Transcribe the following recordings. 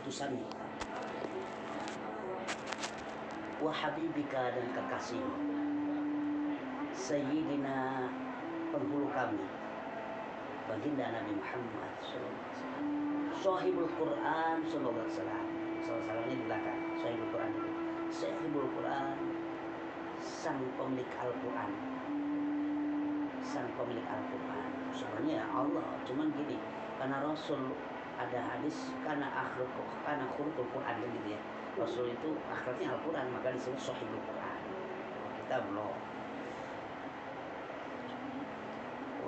utusanmu, wa habibika dan kekasihmu, sayyidina penghulu kami, baginda Nabi Muhammad Sahibul Quran sallallahu alaihi wasallam. Sallallahu di belakang Sahibul Quran itu. Sahibul Quran, sang pemilik Al-Quran. Sang pemilik Al-Quran. Sebenarnya Allah, cuman gini, karena Rasul ada hadis karena khuluqul Quran gitu ya. Rasul itu akhlaknya Al-Quran, maka disebut Sahibul Quran. Kita belum.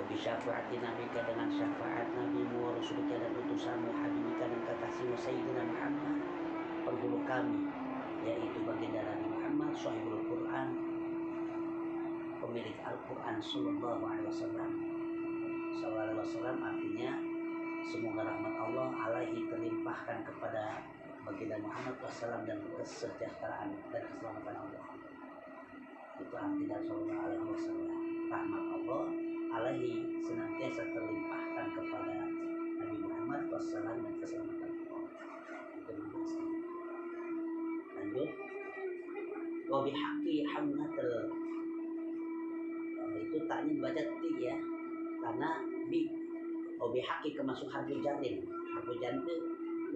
Bisyafaati nabika dengan syafaat nabimu wa rasulika dan utusanmu habibika dan kekasihmu sayyidina Muhammad penghulu kami, yaitu baginda Nabi Muhammad sahibul Quran, pemilik Al-Quran sallallahu alaihi wasallam. Sallallahu alaihi wasallam artinya semoga rahmat Allah alaihi terlimpahkan kepada baginda Muhammad wassalam dan kesejahteraan dan keselamatan Allah. Itu arti dari sallallahu alaihi wasallam. Rahmat Allah alaihi senantiasa terlimpahkan kepada Nabi Muhammad wassalam dan keselamatan Allah. Itu maksudnya. Lanjut. Wa bihaqqi hamdatul. Itu taknya dibaca ti ya. Karena bi wa bihaqqi kemasuk harfu jarin. Harfu jarin itu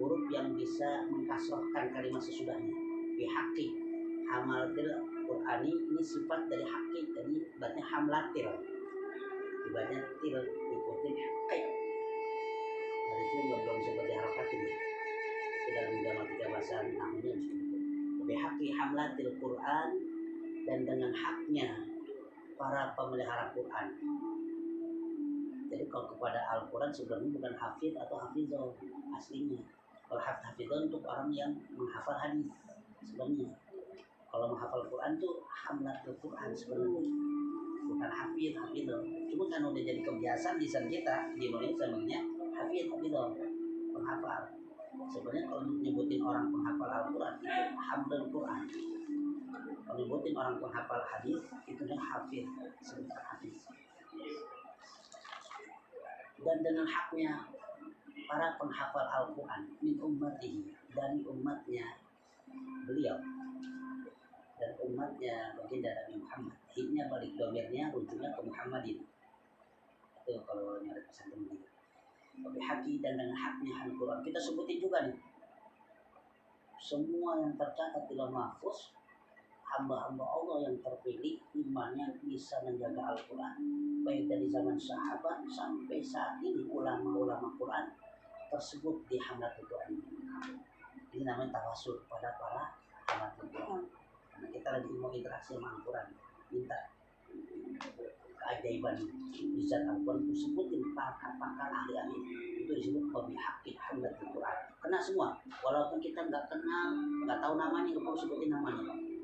huruf yang bisa mengkasrohkan kalimat sesudahnya. Bihaqqi hamalatil Qur'ani ini sifat dari haqqi, jadi berarti hamlatil. Dibaca til ikutin haqqi. Dari itu belum seperti harokat ini. Itu dalam gramatika bahasa nahwunya bihaqqi hamlatil Qur'an, dan dengan haknya para pemelihara Quran. Jadi kalau kepada Al-Quran sebenarnya bukan hafid atau hafizah aslinya. Kalau hafizah untuk orang yang menghafal hadis sebenarnya. Kalau menghafal Quran tuh hamlatul Quran sebenarnya, bukan hafizah. Cuma kan udah jadi kebiasaan di sana kita di Indonesia sebenarnya hafizah penghafal. Sebenarnya kalau nyebutin orang penghafal Al-Quran itu hamdul Quran. Kalau nyebutin orang penghafal hadis itu yang hafiz, sebentar hafiz. Dan dengan haknya para penghafal Al-Quran min ummatihi, dari umatnya beliau dan umatnya baginda Nabi Muhammad. Hidnya balik domirnya ujungnya ke Muhammadin. Itu kalau nyari pesan teman. Tapi haki dan dengan haknya Al-Quran kita sebutin juga nih. Semua yang tercatat di Lauhul Mahfuz, hamba-hamba Allah yang terpilih imannya bisa menjaga Al-Quran, baik dari zaman sahabat sampai saat ini ulama-ulama Quran tersebut di hamlatul Quran. Ini namanya tawasul pada para hamlatul Quran. Karena kita lagi mau interaksi sama Al-Quran, minta keajaiban bisa Al-Quran itu sebutin pakar-pakar ahli-ahli itu disebut bihaqqi hamlatul Quran. Kena semua, walaupun kita nggak kenal, nggak tahu namanya, nggak perlu sebutin namanya.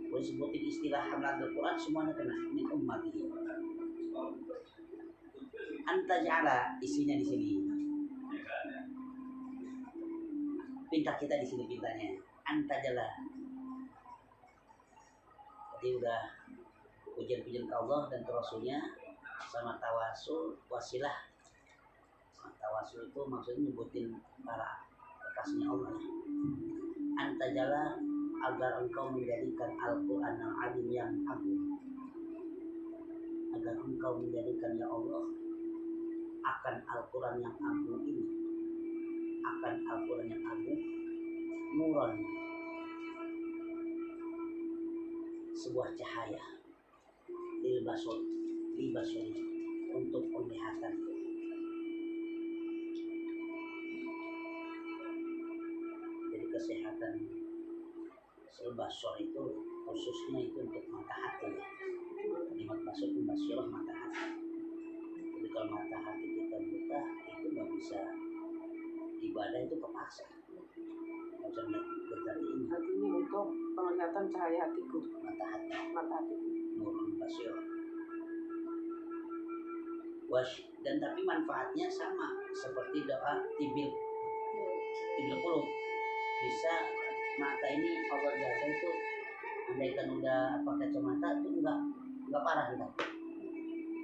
Boleh sebutin istilah hamlatul Quran, semuanya kena min ummatihi. Anta ja'ala isinya di sini. Pinta kita di sini pintanya. Anta ja'ala. Jadi udah pujian-pujian ke Allah dan ke Rasulnya sama tawasul wasilah. Tawasul itu maksudnya nyebutin para kekasihnya Allah. Anta ja'ala agar engkau menjadikan Al-Quran al-Azim yang agung, agar engkau menjadikan ya Allah akan Al-Quran yang agung ini, akan Al-Quran yang agung nuran, sebuah cahaya lil basur untuk penglihatan. Jadi kesehatan basor itu khususnya itu untuk mata hati ya. Kalimat basor itu basyirah mata hati. Jadi kalau mata hati kita buta itu nggak bisa ibadah, itu kepaksa. Nggak bisa berarti ini. Hati ini untuk penglihatan cahaya hatiku. Mata hati. Nurul basyirah. Dan tapi manfaatnya sama seperti doa tibil qulub. Bisa mata ini Allah jaga itu, andaikan udah pakai kacamata itu enggak parah kita.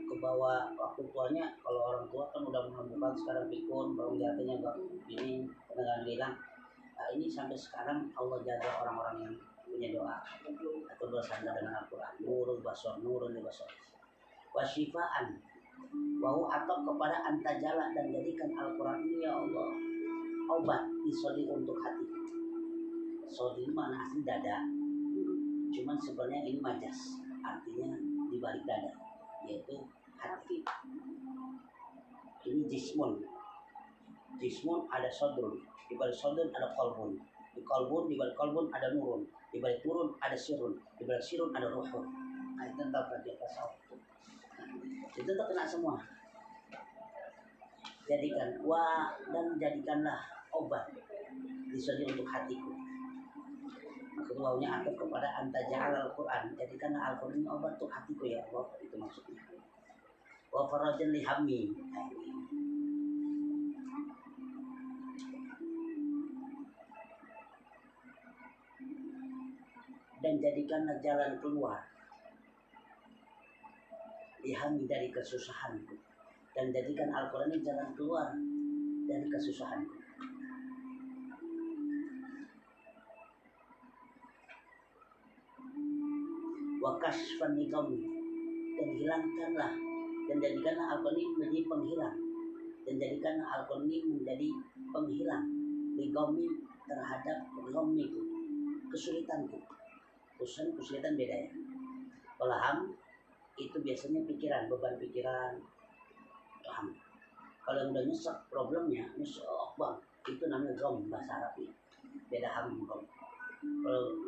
Ke bawah waktu tuanya, kalau orang tua kan udah menentukan sekarang pikun, baru jatuhnya enggak ini, kadang hilang. Nah, ini sampai sekarang Allah jaga orang-orang yang punya doa atau bersandar dengan Al-Quran. Nurul basor, nurul basor. Wasyifaan, wau atau kepada antajala, dan jadikan Al-Quran ini ya Allah obat disoli untuk hati. Soli mana asli dada, cuman sebenarnya ini majas, artinya di balik dada, yaitu hati. Ini jismun. Jismun ada sodrun, di balik sodrun ada kolbun, di balik kolbun ada nurun, di balik turun ada sirun, di balik sirun ada ruhun. Nah, itu tentang kajian tasawuf. Itu terkena semua. Jadikan dan jadikanlah obat disoli untuk hatiku. Maksud wawunya atau kepada antaja'al Al-Quran, jadikanlah Al-Quran ini obat untuk hatiku ya Allah, itu maksudnya. Wa farajan li hammi, dan jadikanlah jalan keluar li hammi, dari kesusahanku, dan jadikan Al-Quran ini jalan keluar dari kesusahanku. Wa kashfan niqami, dan hilangkanlah, dan jadikanlah Al-Quran ini menjadi penghilang, dan jadikanlah Al-Quran ini menjadi penghilang niqami, terhadap ghamiku, kesulitanku. Kesulitan beda ya. Kalau ham itu biasanya pikiran, beban pikiran, ham. Kalau yang udah nyesek problemnya, nyesek bang, itu namanya gham bahasa Arabnya. Beda ham gham.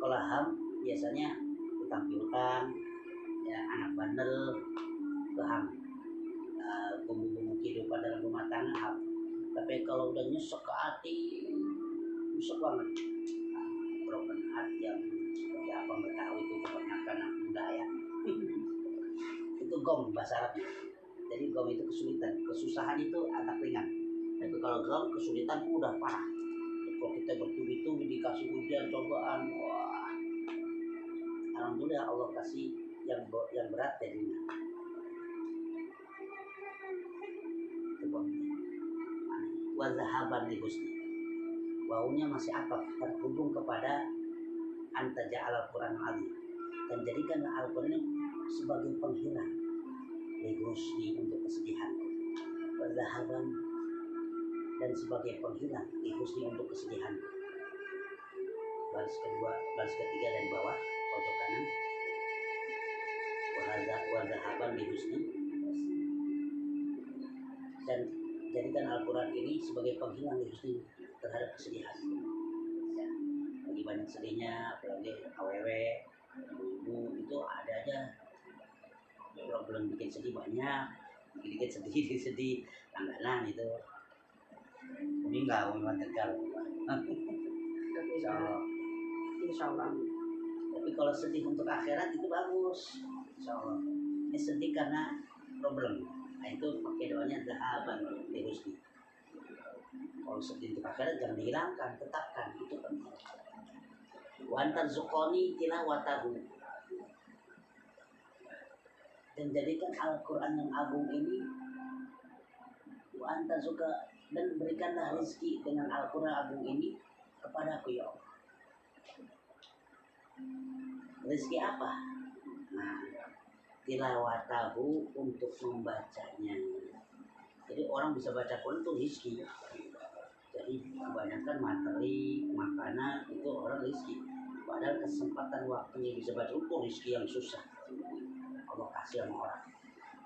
Kalau ham biasanya utang piutang, ya anak bandel, ke ham. Bumbu-bumbu kehidupan dalam rumah tangga ham. Tapi kalau udah nyesek ke hati, nyesek banget. Broken heart yang seperti apa nggak tahu, itu kebanyakan anak muda ya. Itu gom bahasa Arabnya. Jadi gom itu kesulitan, kesusahan itu agak ringan. Tapi kalau gom kesulitan udah parah. Kalau kita bertubi-tubi dikasih ujian, cobaan, wah. Alhamdulillah Allah kasih yang berat jadinya. Wa zahaban li husni. Wawunya masih apa? Terhubung kepada antaja'al Al-Quran azim, dan jadikanlah Al-Quran ini sebagai penghilang li husni, untuk kesedihanku. Wa zahaban, dan sebagai penghilang li husni, untuk kesedihanku. Baris kedua, baris ketiga dari bawah pojok kanan. Wa zahaban li husni, dan jadikan Al-Quran ini sebagai penghilang li husni, terhadap kesedihan. Ya, lagi banyak sedihnya, apalagi aww, ibu itu ada aja problem bikin sedih banyak, dikit sedih, langganan itu. Ini enggak memang Tegal. Insya Allah. Tapi kalau sedih untuk akhirat itu bagus, insya Allah. Ini sedih karena problem, nah itu pakai doanya zahaban li husni. Kalau sedih untuk akhirat jangan dihilangkan, tetapkan, itu penting. Wa antarzuqani tilawatahu, dan jadikan Al-Quran yang agung ini, wa antarzuqa, dan berikanlah rezeki dengan Al-Quran agung ini kepadaku ya Allah. Rezeki apa? Nah, tilawatahu, untuk membacanya. Jadi orang bisa baca Quran itu rezeki. Jadi kebanyakan materi, makanan itu orang rezeki. Padahal kesempatan waktunya bisa baca itu rezeki yang susah. Allah kasih sama orang.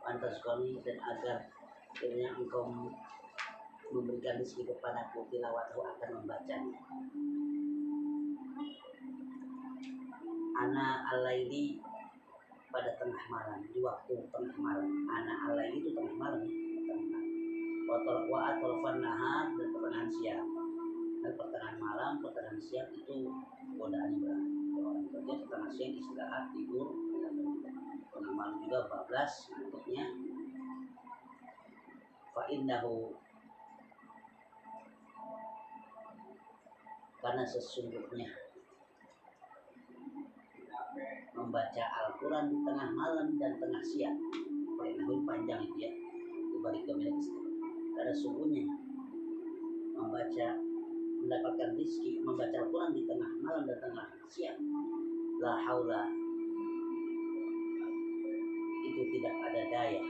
Pantas kami, dan agar akhirnya engkau memberikan rezeki kepadaku, tilawatahu, akan membacanya. Ana al-laili, pada tengah malam, di waktu tengah malam. Ana al-laili itu tengah malam, wa atrafan nahar, dan pertengahan siang. Dan pertengahan malam, pertengahan siang itu godaannya berat. Kalau orang kerja pertengahan siang istirahat, tidur, tengah malam juga bablas ngantuknya. Fa innahu, karena sesungguhnya membaca Al-Quran di tengah malam dan tengah siang, fa innahu panjang itu ya, dibalik ke milik. Karena sungguhnya membaca mendapatkan rizki, membaca Al-Quran di tengah malam dan tengah siang, la haula, itu tidak ada daya,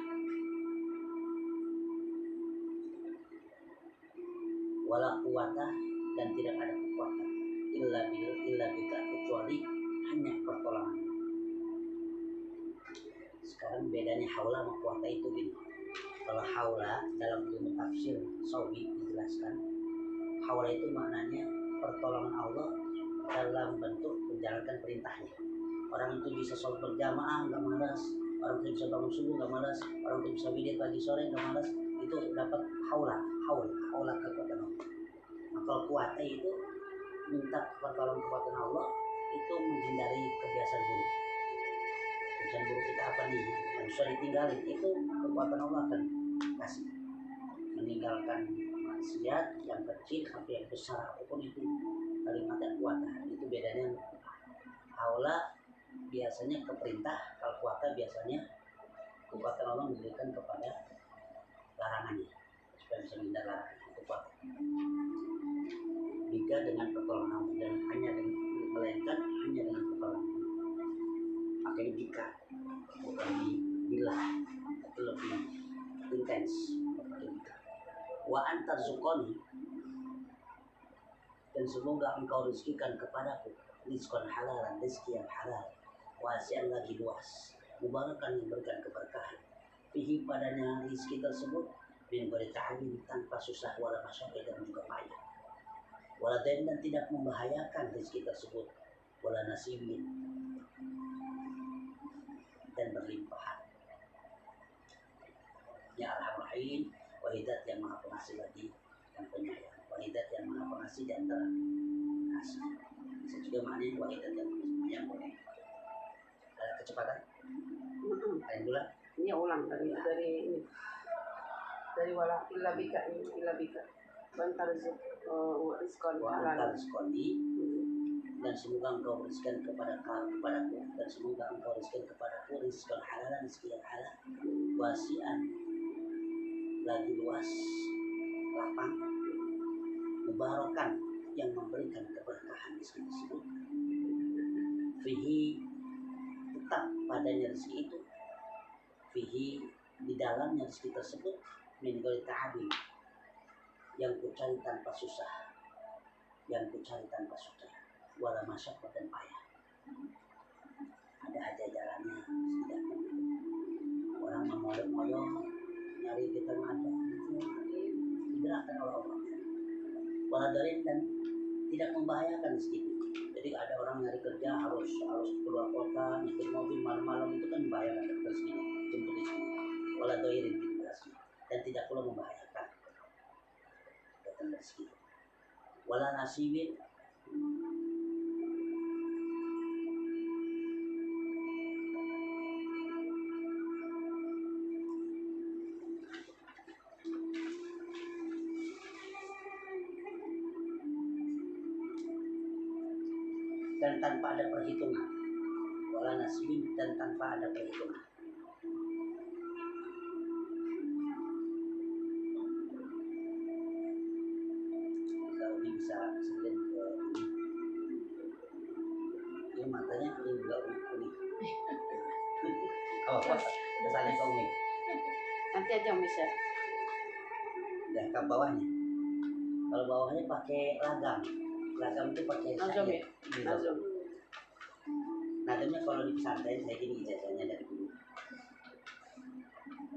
wala quwata, dan tidak ada kekuatan, illa bika, kecuali hanya pertolongan. Sekarang bedanya haula sama quwata itu gini. Kalau haula dalam ilmu tafsir Sawi dijelaskan, haula itu maknanya pertolongan Allah dalam bentuk menjalankan perintahnya. Orang itu bisa sholat berjamaah nggak malas, orang itu bisa bangun subuh nggak malas, orang itu bisa wirid pagi sore nggak malas, itu dapat haula kekuatan Allah. Nah, kalau kuatnya itu minta pertolongan kekuatan Allah, itu menghindari kebiasaan buruk. Kebiasaan buruk kita apa nih? Yang bisa ditinggalin, itu kekuatan Allah akan kasih. Meninggalkan maksiat yang kecil sampai yang besar, apapun itu kalimatnya kuatah. Itu bedanya. Haula biasanya ke perintah, kalau kuatah biasanya kekuatan Allah memberikan kepada larangannya supaya bisa menghindar larangan. Itu kuatah. Jika dengan pertolongan Allah, dan hanya dengan melainkan hanya dengan pertolongan. Makanya jika bukan bila itu lebih intens. Wa antar zukoni, dan semoga engkau rizkikan kepadaku rizqan halalan, rezeki yang halal, wasi'an lagi luas, mubarakan yang berikan keberkahan, fihi padanya rizki tersebut, min ghairi ta'abin, tanpa susah, wala masyaqah, dan juga payah, wala dain, dan tidak membahayakan rizki tersebut, wala nasibin, dan berlimpahan. Ya Arhamar-Rahim, wahidat yang maha pengasih lagi yang penyayang, wahidat yang maha pengasih di antara kasih. Bisa juga maknanya wahidat yang penyayang boleh. Ada kecepatan? Lain bulan? Ini ulang dari wala illa bika, illa bika. Bantar rizqan halal. Dan semoga engkau berikan kepadaku, dan semoga engkau berikan kepadaku rizqan halalan, rezeki yang halal, wasi'an, lagi luas, lapang, mubarakan, yang memberikan keberkahan rezeki tersebut, fihi, tetap padanya rezeki itu, fihi, di dalamnya rezeki tersebut, min ghairi ta'abin, yang kucari tanpa susah, wala masyaqah, dan payah. Ada aja jalannya, setidaknya orang memoyong-moyong nyari kita ada, digerakkan oleh Allah. Wala darin, dan tidak membahayakan sedikit. Jadi ada orang nyari kerja harus keluar kota, nyetir mobil malam-malam, itu kan membahayakan rezeki, jemput rezeki. Wala dairin, dan tidak pula membahayakan datang rezeki. Wala nasibin, dan tanpa ada perhitungan. Wala nasibin, dan tanpa ada perhitungan. Kalau ini bisa sekalian ke ini matanya ini juga unik. Apa? Kesannya ke unik. Nanti aja bisa. Ya, ke bawahnya. Kalau bawahnya pakai lagam. Lagam itu pakai Nazam ya? Nazam. Nagamnya kalau di pesantren saya gini ijazahnya dari dulu.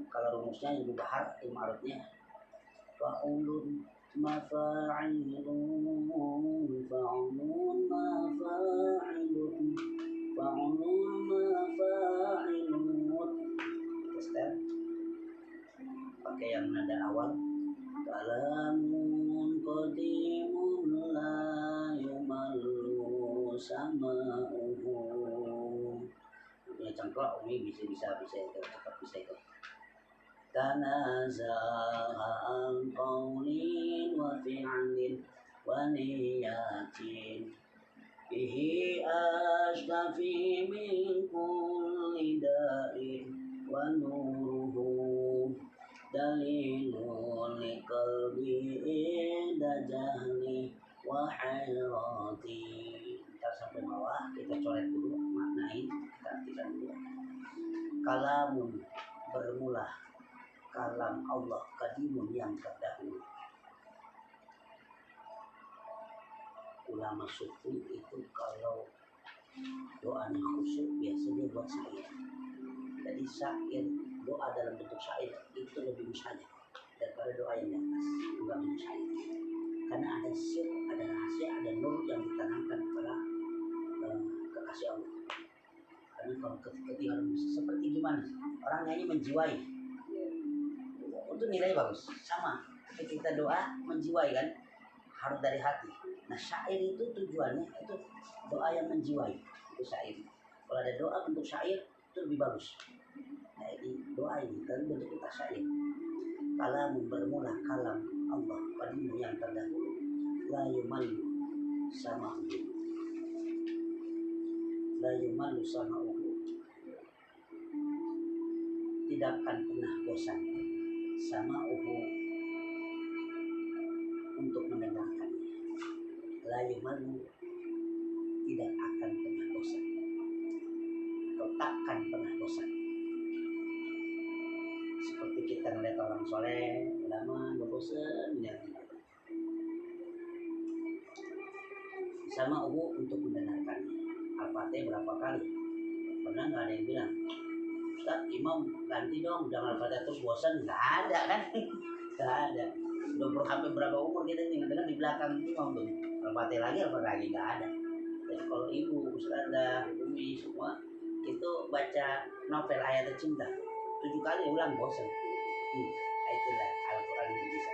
Kalau rumusnya ilmu bahar, ilmu arutnya fa'ulun mafa'ilun fa'ulun mafa'ilun fa'ulun mafa'ilun. Tester pakai yang nada awal, kalamun qadimun la yumallu sama'uhu. Ya cangklok ini bisa itu cepat bisa itu. Tanazaha an qawlin wa fi'lin wa niyatin, bihi ashtafi min kulli da'in, wa nuruhu dalilun li qalbi inda jahli, wa nanti ntar sampai bawah kita coret dulu, maknain, kita artikan dulu. Kalamun bermula, kalam Allah kadimun yang terdahulu. Ulama sufi itu kalau doanya khusyuk biasanya buat syair. Jadi syair, doa dalam bentuk syair itu lebih mustajab daripada doa yang di atas, bukan bentuk syair. Karena ada sir, ada rahasia, ada nur yang ditanamkan kepada kekasih Allah. Karena kalau ketika seperti gimana orang nyanyi menjiwai, itu nilai bagus. Sama ketika kita doa menjiwai kan, harus dari hati. Nah syair itu tujuannya itu doa yang menjiwai, itu syair. Kalau ada doa bentuk syair itu lebih bagus. Nah ini doa ini kan bentuk kita syair. Kalam bermula kalam Allah qadim yang terdahulu, la yumallu sama'uhu, la yumallu sama'uhu, tidak akan pernah bosan sama'uhu untuk mendengarkannya. La yumallu, tidak akan pernah bosan atau takkan pernah bosan. Seperti kita melihat orang soleh, ulama, nggak bosan ya. Sama untuk mendengarkannya. Al-Fatihah berapa kali? Pernah nggak ada yang bilang, Ustaz, imam ganti dong, jangan Al-Fatihah terus bosan? Nggak ada kan? Nggak ada. Udah hampir berapa umur kita tinggal dengan di belakang imam tuh. Al-Fatihah lagi nggak ada. Jadi kalau ibu, ustazah, umi semua itu baca novel Ayat Cinta 7 kali ulang bosan. Itulah Al-Quran itu bisa.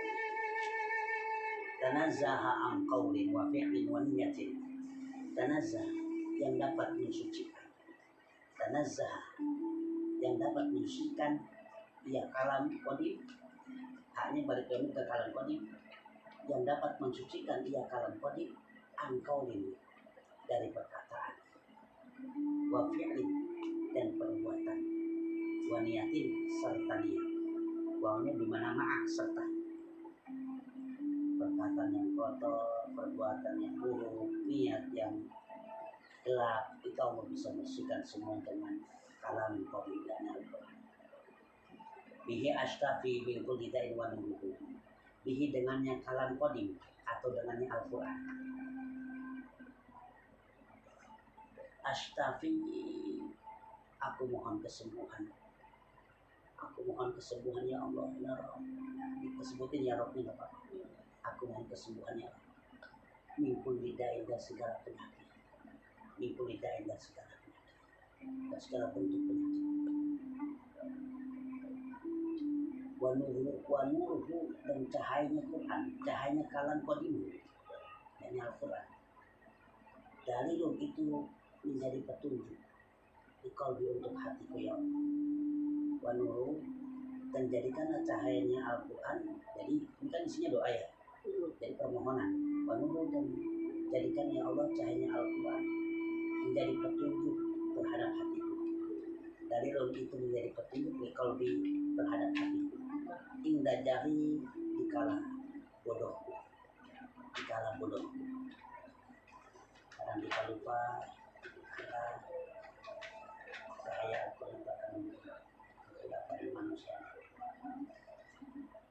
Tanazzaha an qawlin wa fi'lin wa niyatin. Tanazzah yang dapat mensucikan. Tanazzah yang dapat mensucikan. Ya kalam qadim. Hanya balik ke kalam qadim. Yang dapat mensucikan ia kalam qadim an qawlin, dari perkataan, wa fi'lin, dan perbuatan, wa niyatin, serta niat. Wawnya dimana ma'ah, serta perkataan yang kotor, perbuatan yang buruk, niat yang gelap, itu Allah bisa bersihkan semua dengan kalam qadim dan Al-Quran. Bihi ashtafi bil kulli da'in wa nubuhu. Bihi dengannya kalam qadim atau dengannya Al-Quran. Ashtafi, aku mohon kesembuhan. Aku mohon kesembuhan ya Allah, ya Rabb. Disebutin ya Rabb, enggak apa-apa. Aku mohon kesembuhan ya Rabb. Mingkul lidain dan segala penyakit. Mingkul lidain dan segala penyakit. Dan segala bentuk penyakit. Wanuruhu, dan cahayanya Quran. Cahayanya kalam qadim. Dan Al-Quran. Dalilun itu menjadi petunjuk di qalbi untuk hatiku ya Allah. Wa nuru, dan jadikanlah cahayanya Al-Quran. Jadi ini kan isinya doa ya, jadi permohonan. Wa nuru, dan jadikan ya Allah cahayanya Al-Quran menjadi petunjuk terhadap hatiku. Dalilun itu menjadi petunjuk di qalbi terhadap hatiku. Inda jahri, dikala bodohku. Dikala bodohku. Kadang kita lupa, karena cahaya Al-Quran akan menjadi manusia.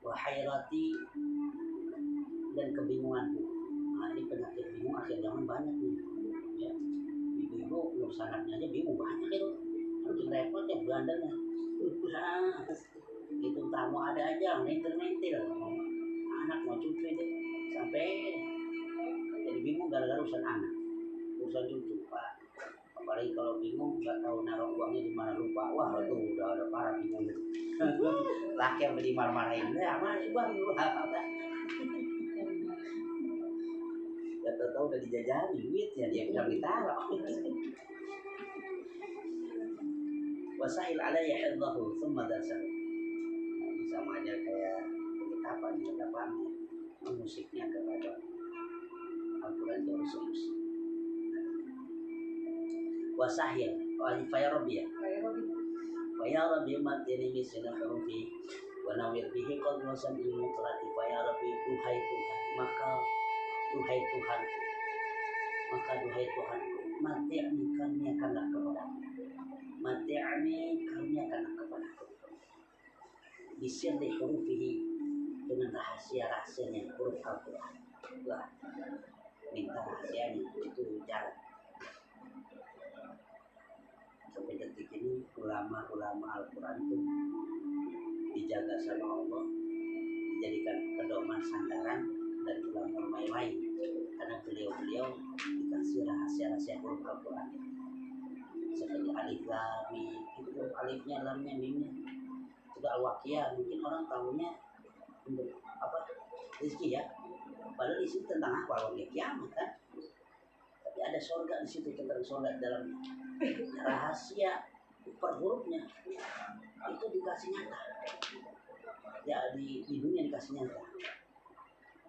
Wahairati, dan kebingunganku. Nah ini penyakit bingung akhir zaman banyak nih ya. Ibu-ibu ngurus anaknya aja bingung banyak itu. Harus repot ya belandarnya. Itu tamu ada aja mentir-mentir. Anak mau cucu itu sampai jadi bingung gara-gara urusan anak, urusan cucu Pak. Apalagi kalau bingung nggak tahu naruh uangnya di mana, lupa, wah itu udah ada parah bingung gitu. Laki yang dimarah-marahin, ya masih bang lu apa? Ya tahu udah dijajahin duitnya, dia bilang ditaruh. Wasail alaiya hiddahu thumma dasar. Ini sama aja kayak apa nih pendapatnya, musiknya kepada Al-Quran itu harus wasahil faya rabbi matini misina hurufi wa nawir bihi qad wasan ilmu kelati. Faya rabbi, duhai Tuhan, maka duhai Tuhan, Maka duhai Tuhan, mati'ni karuniakanlah kepadaku. Mati'ni karuniakanlah kepadaku. Bisirri hurufihi, dengan rahasia-rahasianya huruf Al-Quran. Lah, minta rahasianya itu jalan. Sampai detik ini ulama-ulama Al-Quran itu dijaga sama Allah, dijadikan pedoman sandaran dan ulama lain, karena beliau-beliau dikasih rahasia-rahasia huruf Al-Quran seperti alif lam mim, itu alifnya, lamnya, mimnya. Juga al-waqiah, mungkin orang tahunya untuk apa, rezeki ya, padahal isi tentang apa, waqiah kiamat kan. Tapi ada surga di situ, tentang surga dalam rahasia per hurufnya itu dikasih nyata. Ya di dunia dikasih nyata.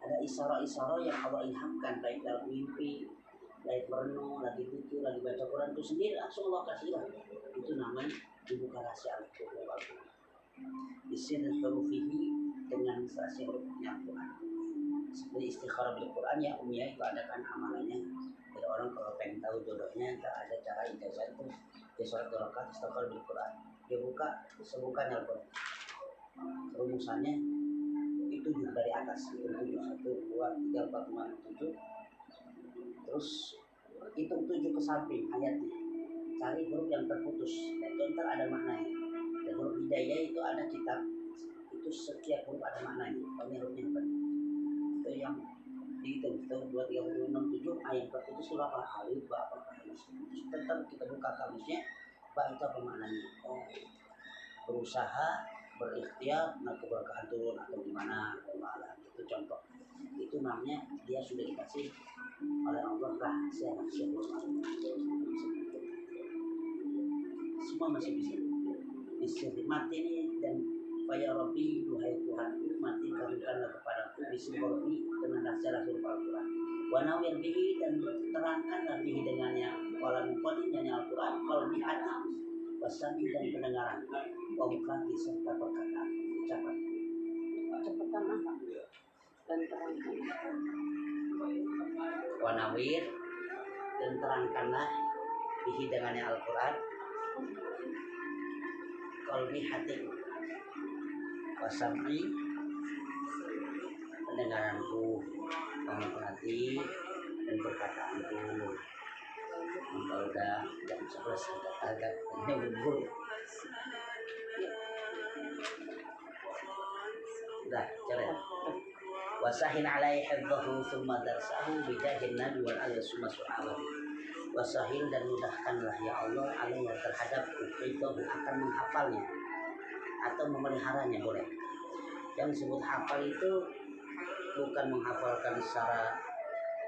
Ada isyarat-isyarat yang Allah ilhamkan, baik dalam mimpi, baik merenung, lagi zikir, lagi baca Quran, itu sendiri langsung Allah kasih ilham. Itu namanya dibuka rahasia Al-Quran. Isin hurufihi, dengan rahasia hurufnya Al-Quran. Seperti istikharah bil Quran ya umumnya itu adakan amalannya. Jadi orang kalau pengen tahu jodohnya, tak ada cara ijazah itu dia sholat 2 rakaat istikharah bil Quran. Dia buka sebukanya Al-Quran. Rumusannya itu 7 dari atas, itu 7, 1, 2, 3, 4, 5, 7. Terus hitung 7 ke samping ayatnya, cari huruf yang terputus, dan itu ntar ada maknanya. Dan huruf hidayah itu ada kitab, itu setiap huruf ada maknanya. Kami hurufnya apa? Itu yang dihitung, itu 2, 3, 4, 5, 6, 7, ayat terputus itu apa? Alif, ba, apa? Terus tetap kita buka kamusnya, ba itu apa maknanya? Oh, berusaha, berikhtiar, nah keberkahan turun atau gimana, itu contoh. Itu namanya dia sudah dikasih oleh Allah rahasia semua masih bisa mati ini. Dan Faya Rabbi, duhai Tuhanku, mati karuniakanlah kepadaku bismillah dengan rahasia-rahasia Al-Quran. Wa nawir bihi, dan terangkanlah bihi dengannya wala muqaddim yang Al-Quran, qalbi hati, wasami dan pendengaran, wa mukati serta perkataan ucapan. Cepetan apa? Dan terangkan. Wa nawir, dan terangkanlah bihi dengannya Al-Quran, qalbi hati, wasami pendengaranku, hati dan perkataanku. Maka udah jam 11 agak nyembur. Udah, coba. Wasahin alaihi hifdhahu thumma darsahu bijahin nabi wal ali summa sahabat. Wasahin, dan mudahkanlah ya Allah alaihi terhadap hifdhahu, akan menghafalnya atau memeliharanya boleh. Yang disebut hafal itu bukan menghafalkan secara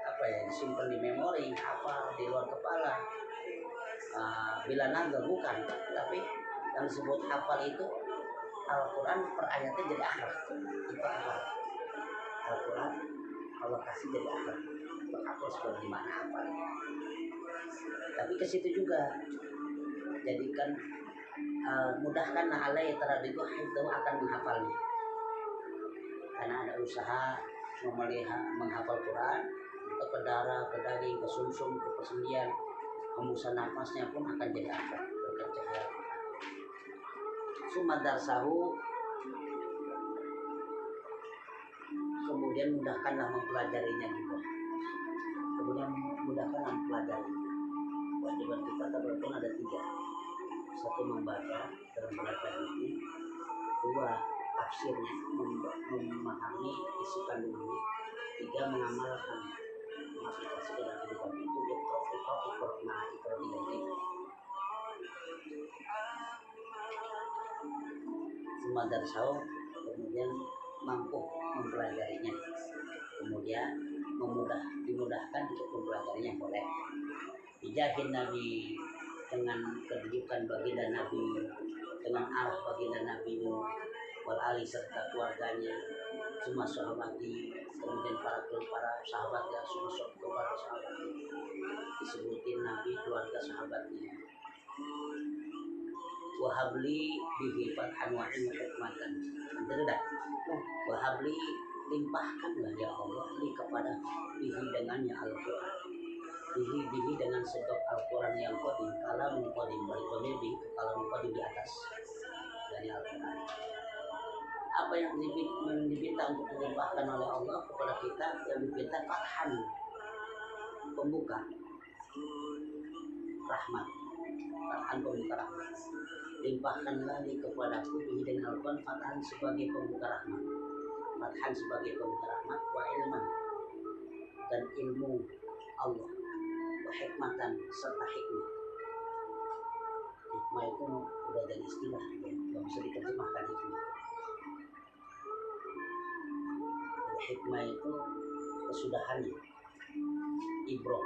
apa ya, disimpan di memori, hafal di luar kepala, bila naga, bukan. Tapi yang disebut hafal itu Al-Quran per ayatnya jadi akal. Itu hafal. Al-Quran Allah kasih jadi akal. Itu hafal seperti gimana hafal. Tapi ke situ juga jadikan mudahkan alai terhadap itu akan menghafalnya. Karena ada usaha menghafal Quran, ke darah, ke daging, ke sumsum, ke persendian, hembusan nafasnya pun akan jadi akal berkat cahaya. Summa darsahu, kemudian mudahkanlah mempelajarinya juga. Kemudian mudahkanlah mempelajarinya. Kewajiban kita terbentuk ada 3. 1 membaca dalam belajar ini, 2 tafsirnya, memahami isi kandungannya, 3 mengamalkan, mengaplikasikan dalam kehidupan itu. Ikrar 3. Semua darsahu, kemudian mampu mempelajarinya, kemudian dimudahkan untuk mempelajarinya boleh. Bijahin Nabi, dengan kedudukan baginda Nabi, dengan arah baginda Nabi wal ali serta keluarganya, semua sahabati, kemudian para sahabatnya, semua para sahabatnya disebutin Nabi, keluarga sahabatnya. Wahabli bihi fathan wa ilmu hikmatan. Tidak. Wahabli, limpahkanlah ya Allah li kepada bihi dengannya Al-Quran, bihi dengan sebab Al-Quran yang qadim, kalamun qadim, balik domir bihi ke kalamun qadim di atas dari Al-Quran. Apa yang diminta untuk dilimpahkan oleh Allah kepada kita, yang diminta fathan, pembuka rahmat, fathan pembuka rahmat. Limpahkanlah kepadaku bihi dengan Al-Quran fathan sebagai pembuka rahmat, fathan sebagai pembuka rahmat, wa ilman dan ilmu Allah, wa hikmatan serta hikmah. Hikmah itu udah jadi istilah, nggak bisa diterjemahkan hikmah. Hikmah itu kesudahannya, ibrah,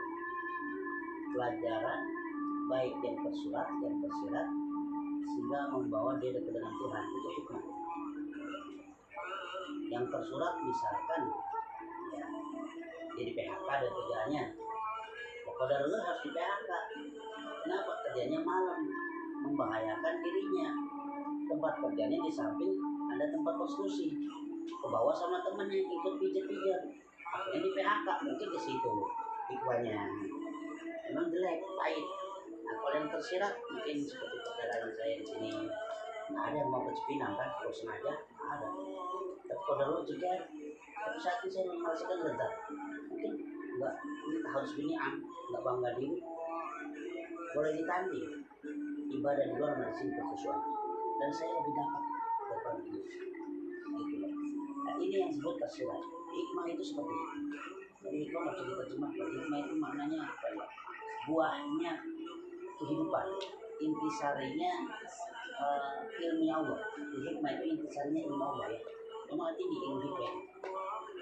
pelajaran baik yang tersurat, yang tersirat, sehingga membawa dia dekat dengan Tuhan, itu hikmah. Yang tersurat misalkan ya, jadi PHK dan kerjaannya, pokoknya dulu harus di PHK. Kenapa? Kerjanya malam, membahayakan dirinya. Tempat kerjanya di samping ada tempat prostitusi, ke bawah sama temennya ikut pijat-pijat, akhirnya di PHK. Mungkin ke situ hikmahnya. Memang jelek, pahit. Nah, kalau yang tersirat mungkin seperti perjalanan saya di sini, nggak ada yang mau ke Cipinang kan, kalau sengaja nggak ada. Tapi kalau dulu juga, tapi saat ini saya merasakan lega. Mungkin nggak, ini tahun segini nggak bangga diri, boleh ditanding ibadah di luar medicine kekhusyuan, dan saya lebih dapat daripada itu. Gitu. Nah, ini yang disebut tersirat. Hikmah itu seperti itu. Jadi hikmah nggak bisa diterjemahkan. Hikmah itu maknanya apa ya? Buahnya kehidupan, intisarinya ilmu Allah. Hikmah itu intisarinya ilmu Allah ya. Cuma tinggi ilmu hikmah.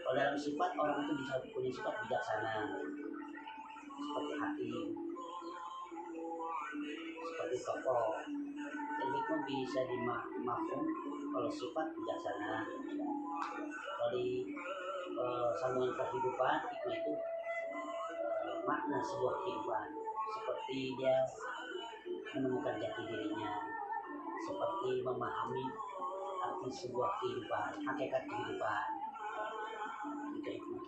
Kalau dalam sifat orang itu bisa punya sifat bijaksana, seperti hati, seperti tokoh. Dan hikmah bisa dimafhum kalau sifat bijaksana. Kalau di sambungan kehidupan, hikmah itu makna sebuah kehidupan, seperti dia menemukan jati dirinya, seperti memahami arti sebuah kehidupan, hakikat kehidupan. Itu hikmah.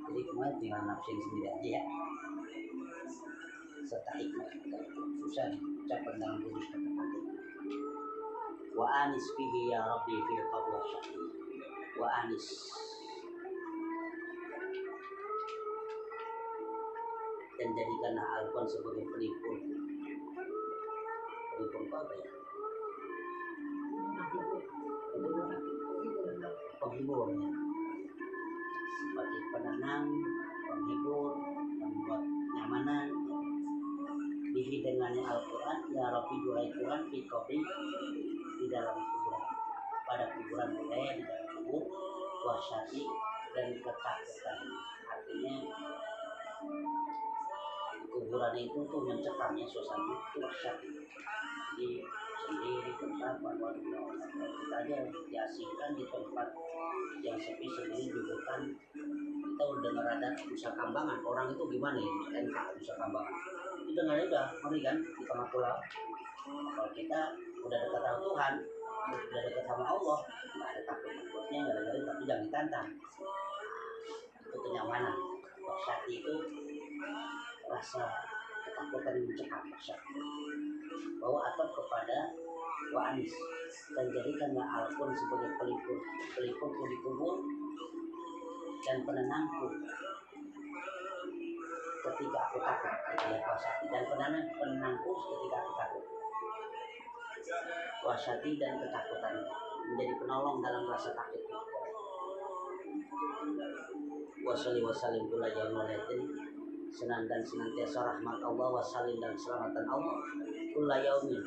Jadi hikmah tinggal nafsin sendiri aja ya. Serta hikmah susah diucapkan dalam tulis kata-kata. Wa anis fihi ya Rabbi fil qabla syahri. Wa anis, dan jadikanlah Al-Quran sebagai pelipur. Pelipur apa ya? Penghibur ya. Seperti penenang, penghibur, membuat nyamanan. Bihi dengannya Al-Quran, ya Rabbi duhai Tuhan, fi qabri, di dalam kuburan. Pada kuburan boleh, di dalam kubur, wahsyati, dan ketakutan. Artinya kuburan itu tuh mencekam ya, suasana itu wahsyat. Jadi sendiri tempat kita aja diasingkan di tempat yang sepi sendiri di hutan. Kita udah dengar ada Nusa Kambangan, orang itu gimana ya, NK Nusa Kambangan itu dengarnya udah ngeri kan di tengah pulau. Kalau kita udah dekat sama Tuhan, udah dekat sama Allah, nggak ada takut-takutnya, nggak ada ngeri, tapi jangan ditantang. Itu kenyamanan. Wahsyati itu rasa ketakutan yang mencekam, bahwa atau kepada wa anis, dan jadikanlah Al-Quran sebagai pelipurku di kubur dan penenangku ketika aku takut, dan penenangku ketika aku takut. Wasyati dan ketakutan menjadi penolong dalam rasa takut. Wassalli wassalim kula yaumulatin, senang dan senantiasa rahmat Allah, wassalim dan keselamatan Allah, kula yaumin,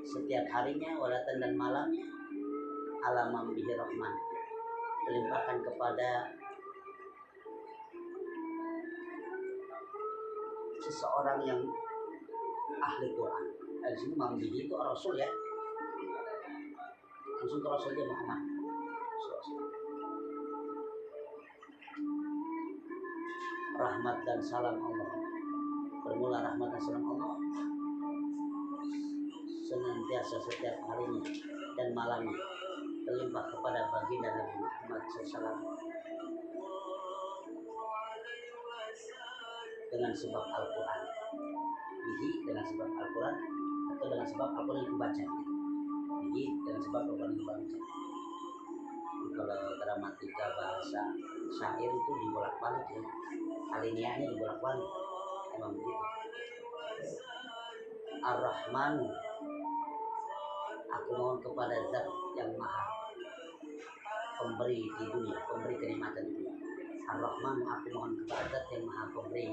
setiap harinya, walatan dan malamnya, alamam bihi rahman, dilimpahkan kepada seseorang yang ahli Quran. Di sini mambihi itu Rasul ya, langsung ke Rasulnya Muhammad. Rahmat dan salam Allah, bermula rahmat dan salam Allah senantiasa setiap harinya dan malamnya terlimpah kepada baginda Nabi Muhammad SAW. dengan sebab Al-Quran, bihi dengan sebab Al-Quran, atau dengan sebab Al-Quran yang dibaca, bihi dengan sebab Al-Quran yang dibaca. Kalau gramatika bahasa syair itu dibolak-balik ya, alinianya dibolak-balik, emang begitu. Ar-Rahmanu, aku mohon kepada Zat yang Maha Pemberi di dunia, pemberi kenikmatan di dunia. Ar-Rahman, aku mohon kepada Zat yang Maha Pemberi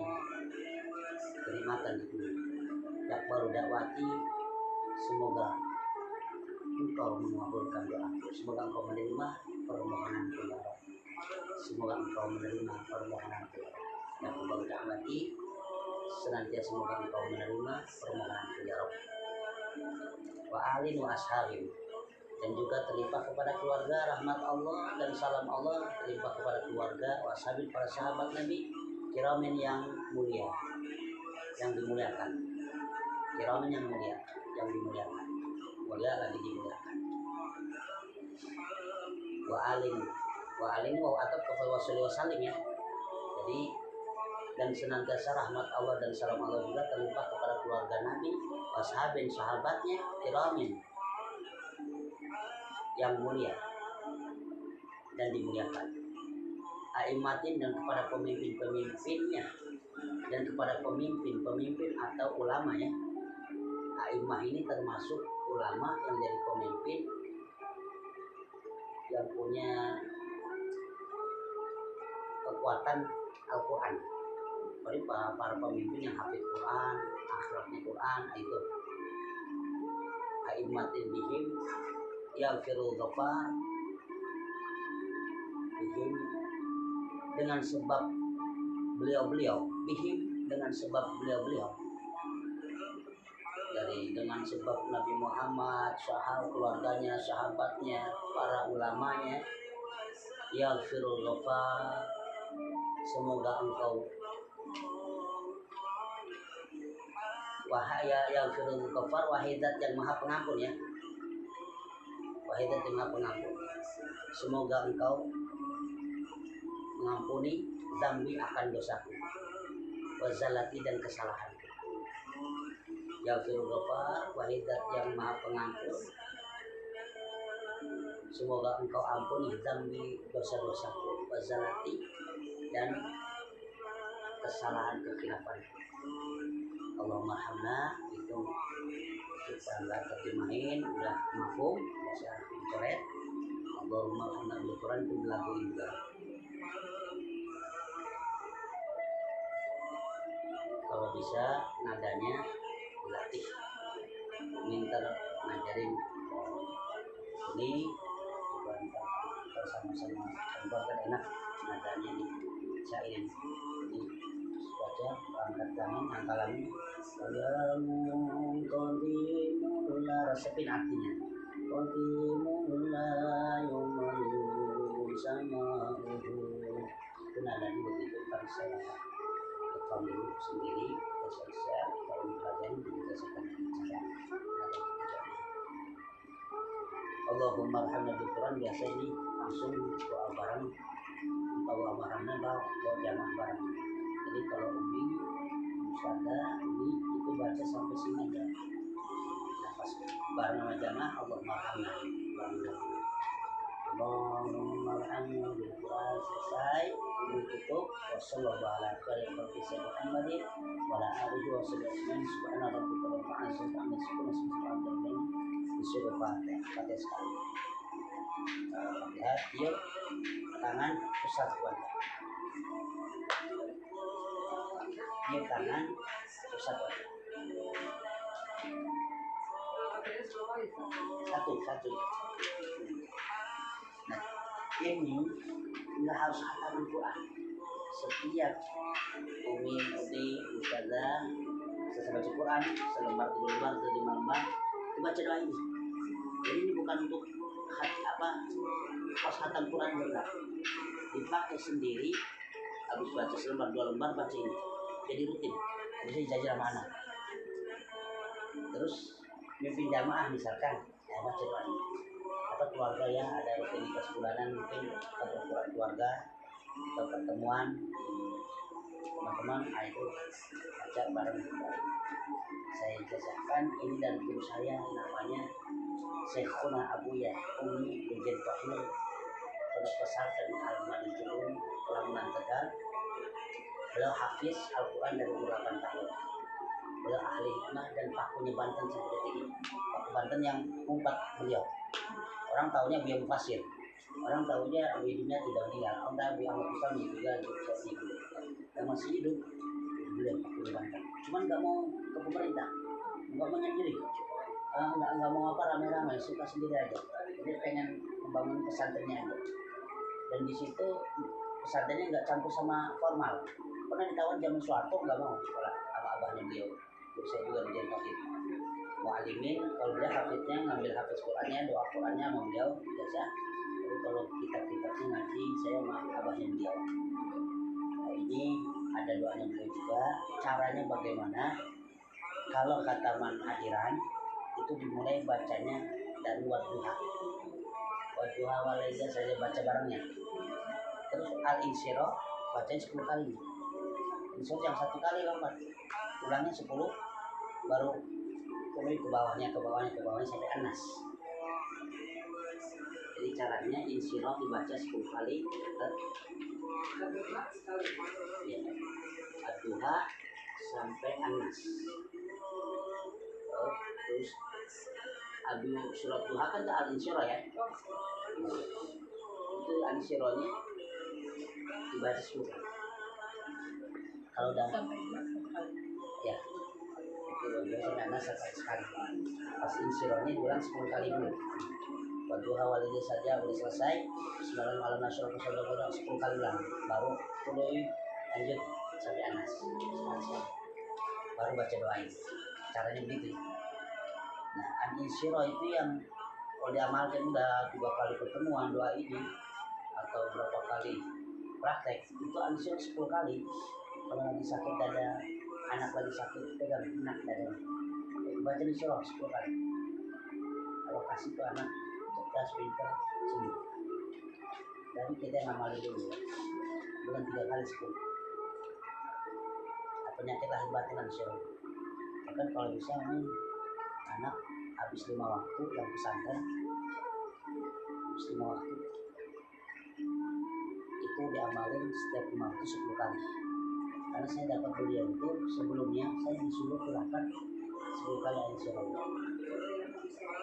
kenikmatan di dunia. Dakbaru dakwati, semoga Engkau mengabulkan doaku, semoga Engkau menerima permohonanku ya Rabb. Semoga Engkau menerima permohonanku ya Rabb. Dakbaru dakwati, senantiasa semoga Engkau menerima permohonanku ya Rabb. Wa alin wa ashabin, dan juga terlimpah kepada keluarga rahmat Allah dan salam Allah terlimpah kepada keluarga washabin para sahabat Nabi kiramin yang mulia, yang dimuliakan, kiramin yang mulia, yang dimuliakan, mulia lagi dimuliakan. Wa alin wa atap kepada wasali wasalim ya. Jadi dan senantiasa rahmat Allah dan salam Allah juga terlimpah kepada keluarga Nabi washabin sahabatnya kiramin yang mulia dan dimuliakan, aimatin dan kepada pemimpin-pemimpinnya, dan kepada pemimpin-pemimpin atau ulama ya. Aimah ini termasuk ulama yang jadi pemimpin yang punya kekuatan Al-Quran. Jadi para pemimpin yang hafid Quran, akhlaknya Quran, itu aimatin bihim yaghfirul ghafar, bihim dengan sebab beliau-beliau, bihim dengan sebab beliau-beliau, dari dengan sebab Nabi Muhammad, sahabat keluarganya, sahabatnya, para ulamanya, yaghfirul ghafar, semoga Engkau wahaya yaghfirul ghafar, wahidat yang maha pengampun ya, wahidat yang maha pengampun, semoga Engkau mengampuni zambi akan dosaku, wazalati dan kesalahanku. Yaghfirul ghafar, wahidat yang maha pengampun, semoga Engkau ampuni zambi dosa-dosaku, wazalati dan kesalahan kekhilafan. Allahumma arhamna, itu kita nggak terjemahin, udah mafhum, bisa dicoret. Allahumma arhamna bil Quran itu lagu juga. Kalau bisa nadanya dilatih, minta ngajarin ini sama-sama kan enak nadanya dicairin. Ini baca angkat tangan, angkalannya salamun qadimul resepin artinya qadimul yumalu sama itu nadanya begitu. Kan saya rekam dulu sendiri, saya kalau dipelajari juga saya Allahumma arhamna bil Quran, biasa ini langsung doa bareng, doa barengnya bawa jamaah bareng. Jadi kalau umi musada ini itu baca sampai sini aja, nah pas bareng sama jamaah Allahumma arhamna, Allahumma arhamna bil Quran selesai, ini tutup. Wassallallahu ala khairi Muhammadin wa ala alihi wa sahbihi subhana rabbika rabbil izzati amma yasifun disuruh pakai sekali. Lihat yuk, tangan pusat wajah, yuk tangan pusat wajah, satu. Nah ini nggak harus hafal Al-Quran. Setiap umi ustazah selesai baca Quran selembar, 2 lembar, 5 lembar, baca doa ini. Jadi ini bukan untuk pas khatam Quran, enggak, dipakai sendiri. Habis baca selembar 2 lembar baca ini, jadi rutin, bisa dijajar sama anak. Terus mimpin jamaah misalkan, ya baca doa ini. Atau keluarga yang ada rutinitas bulanan, mungkin atau keluarga atau pertemuan teman-teman, itu baca bareng. Saya jelaskan ini dari guru saya namanya Syekhuna Abuya Umi Ujen Tohir, Pondok Pesantren Al-Madinah Lamunan Tegal. Beliau hafiz Al-Quran dari umur 8 tahun. Beliau ahli hikmah dan pakunya Banten sampai detik ini. Paku Banten yang umpat beliau. Orang tahunya beliau mufasir. Orang tahunya hidupnya tidak meninggal. Orang tahu beliau Ahmad Islam juga hidup. Dan masih hidup. Beliau pakunya Banten. Cuman nggak mau ke pemerintah, nggak mau nyendiri, nggak mau apa rame-rame, suka sendiri aja. Dia pengen membangun pesantrennya aja. Dan di situ pesantrennya nggak campur sama formal. Pernah ditawar zaman Soeharto nggak mau sekolah sama abahnya beliau. Terus saya juga dijemput mau alimin, kalau dia hafidnya ngambil hafiz Qurannya, doa Qurannya sama beliau biasa. Tapi kalau kitab-kitabnya ngaji saya sama abahnya beliau. Nah, ini ada doanya beliau juga. Caranya bagaimana? Kalau kata Man Adiran itu dimulai bacanya dari wadduha. Wadduha walaida saya baca barengnya. Terus al-insyirah bacanya 10 kali. Insyirah yang 1 kali lompat. Ulangnya 10 baru turun ke bawahnya sampai anas. Jadi caranya insyirah dibaca 10 kali. Ya. Ad-duha sampai anas. Terus surat duha kan al-insyirah ya. Itu al-insyirahnya dibaca 10 kali. Kalau udah ya itu sampai anas sekali. Pas insyirahnya diulang 10 kali dulu. Wadduha walidayya saja boleh selesai. Bismillahirrahmanirrahim 10 kali ulang. Baru mulai lanjut sampai anas. Baru baca doain. Caranya begitu. Nah, al-insyirah itu yang kalau diamalkan udah 2 kali pertemuan doa ini atau berapa kali praktek itu al-insyirah 10 kali. Kalau lagi sakit dada, anak lagi sakit pegang enak dada, baca insyirah 10 kali. Kalau kasih ke anak cerdas pintar sembuh. Tapi kita ngamali dulu ya, bukan 3 kali 10. Penyakit lahir batin insyirah. Bahkan kalau bisa nih anak habis 5 waktu yang pesantren, habis 5 waktu itu diamalin setiap 5 waktu 10 kali. Karena saya dapat beliau itu sebelumnya saya disuruh gerakan 10 kali insyirah.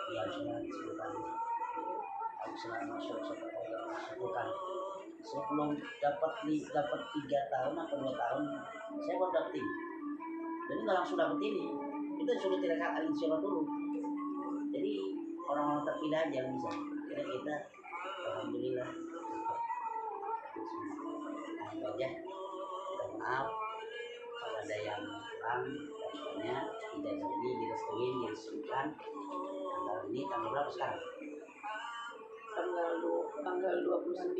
Ya insyirah 10 kali. Selama 10 kali. Saya belum dapat 3 tahun atau 2 tahun saya baru dapat ini. Jadi nggak langsung dapat ini. Itu sudah tidak al-insyirah dulu. Jadi orang-orang terpilih aja yang bisa. Jadi kita alhamdulillah. Nah, aja. Maaf kalau ada yang kurang, rasanya tidak jadi direstuin, diresmikan. Tanggal ini tanggal berapa sekarang? Tanggal 29.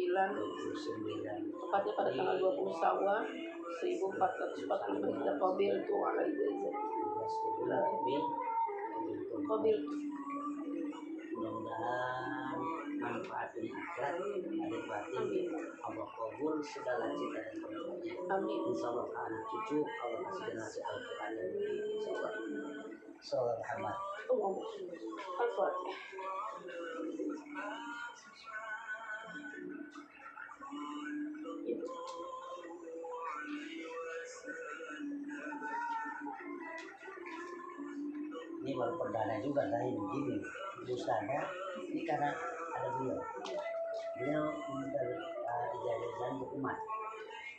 Tepatnya pada tanggal 20 Syawal 1445 Hijriah. Qabil tu alaihi Qabil. Mudah-mudahan manfaatnya akhirat ada batin. Allah kabul segala cita dan perbuatannya. Amin. Insyaallah anak cucu Allah kasih generasi Al-Quran dan insyaallah. Sallallahu Muhammad. Al-Fatihah. Ini baru perdana juga saya begini. Ustazah ini karena ada beliau minta ijazah untuk umat.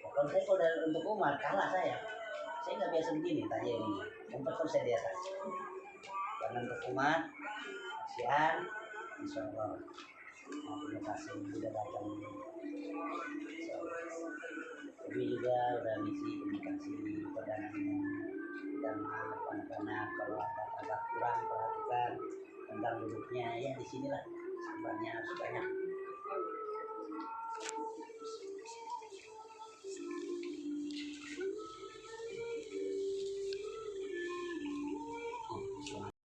Kalau saya untuk umat kalah saya nggak biasa begini tanya ini. Umpet terus saya di atas. Karena untuk umat kasihan, insyaallah. Terima kasih sudah datang. Kami juga udah misi komunikasi perdananya. Dan anak-anak kalau ada agak kurang perhatikan tentang duduknya ya di sinilah sabarnya harus banyak.